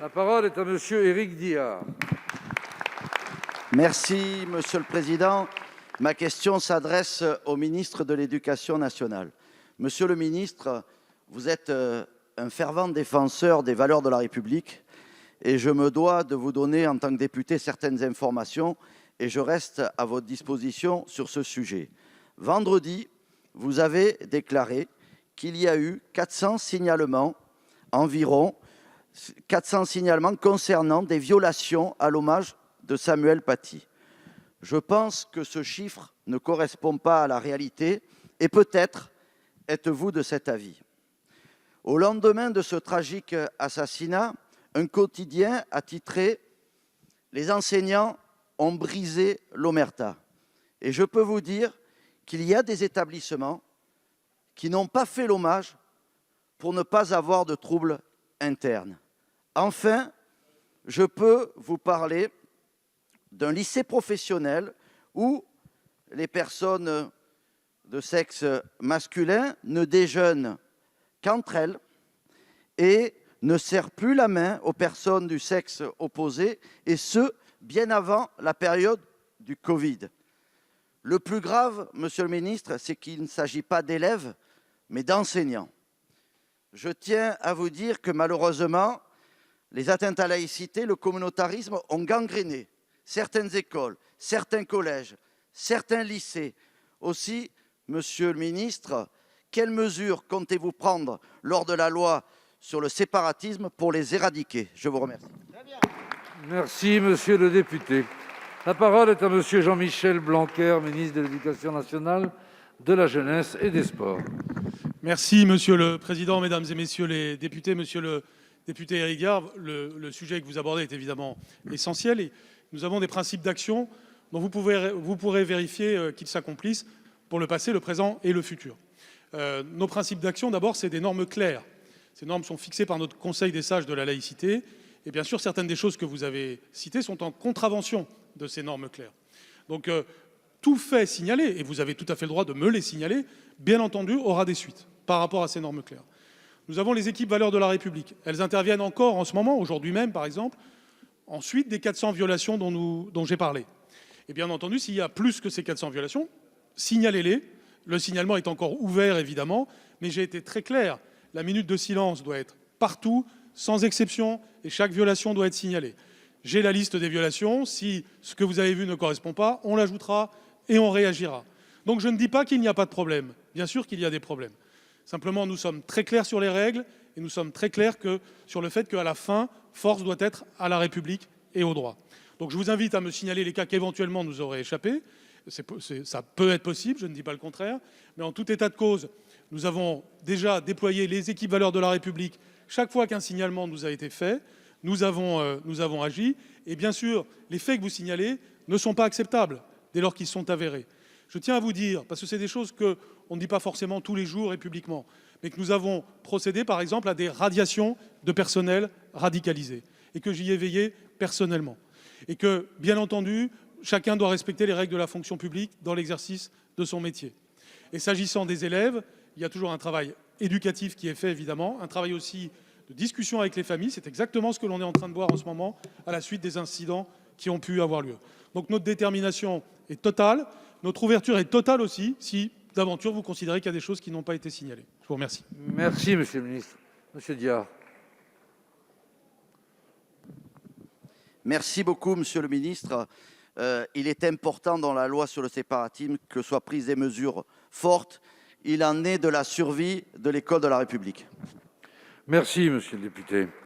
La parole est à monsieur Éric Diard. Merci, Monsieur le Président. Ma question s'adresse au ministre de l'Éducation nationale. Monsieur le ministre, vous êtes un fervent défenseur des valeurs de la République et je me dois de vous donner, en tant que député, certaines informations et je reste à votre disposition sur ce sujet. Vendredi, vous avez déclaré qu'il y a eu 400 signalements, environ 400 signalements concernant des violations à l'hommage de Samuel Paty. Je pense que ce chiffre ne correspond pas à la réalité et peut-être êtes-vous de cet avis. Au lendemain de ce tragique assassinat, un quotidien a titré « Les enseignants ont brisé l'omerta ». Et je peux vous dire qu'il y a des établissements qui n'ont pas fait l'hommage pour ne pas avoir de troubles internes. Enfin, je peux vous parler d'un lycée professionnel où les personnes de sexe masculin ne déjeunent qu'entre elles et ne serrent plus la main aux personnes du sexe opposé, et ce, bien avant la période du Covid. Le plus grave, monsieur le ministre, c'est qu'il ne s'agit pas d'élèves, mais d'enseignants. Je tiens à vous dire que malheureusement, les atteintes à la laïcité, le communautarisme ont gangréné certaines écoles, certains collèges, certains lycées. Aussi, monsieur le ministre, quelles mesures comptez-vous prendre lors de la loi sur le séparatisme pour les éradiquer? Je vous remercie. Merci, monsieur le député. La parole est à monsieur Jean-Michel Blanquer, ministre de l'Éducation nationale, de la jeunesse et des sports. Merci, monsieur le président, mesdames et messieurs les députés. Monsieur le député Éric Diard, le sujet que vous abordez est évidemment essentiel. Et nous avons des principes d'action dont vous pourrez vérifier qu'ils s'accomplissent pour le passé, le présent et le futur. Nos principes d'action, d'abord, c'est des normes claires. Ces normes sont fixées par notre Conseil des sages de la laïcité. Et bien sûr, certaines des choses que vous avez citées sont en contravention de ces normes claires. Donc, tout fait signalé, et vous avez tout à fait le droit de me les signaler, bien entendu, aura des suites par rapport à ces normes claires. Nous avons les équipes valeurs de la République. Elles interviennent encore en ce moment, aujourd'hui même par exemple, en suite des 400 violations dont j'ai parlé. Et bien entendu, s'il y a plus que ces 400 violations, signalez-les. Le signalement est encore ouvert, évidemment, mais j'ai été très clair. La minute de silence doit être partout, sans exception, et chaque violation doit être signalée. J'ai la liste des violations. Si ce que vous avez vu ne correspond pas, on l'ajoutera et on réagira. Donc je ne dis pas qu'il n'y a pas de problème. Bien sûr qu'il y a des problèmes. Simplement, nous sommes très clairs sur les règles et nous sommes très clairs sur le fait qu'à la fin, force doit être à la République et au droit. Donc je vous invite à me signaler les cas qu'éventuellement nous auraient échappé. Ça peut être possible, je ne dis pas le contraire. Mais en tout état de cause, nous avons déjà déployé les équipes valeurs de la République. Chaque fois qu'un signalement nous a été fait, nous avons agi. Et bien sûr, les faits que vous signalez ne sont pas acceptables dès lors qu'ils sont avérés. Je tiens à vous dire, parce que c'est des choses qu'on ne dit pas forcément tous les jours et publiquement, mais que nous avons procédé, par exemple, à des radiations de personnel radicalisé, et que j'y ai veillé personnellement. Et que, bien entendu, chacun doit respecter les règles de la fonction publique dans l'exercice de son métier. Et s'agissant des élèves, il y a toujours un travail éducatif qui est fait, évidemment, un travail aussi de discussion avec les familles. C'est exactement ce que l'on est en train de voir en ce moment à la suite des incidents qui ont pu avoir lieu. Donc notre détermination est totale. Notre ouverture est totale aussi, si d'aventure vous considérez qu'il y a des choses qui n'ont pas été signalées. Je vous remercie. Merci, monsieur le ministre. Monsieur Diard. Merci beaucoup, monsieur le ministre. Il est important dans la loi sur le séparatisme que soient prises des mesures fortes. Il en est de la survie de l'école de la République. Merci, monsieur le député.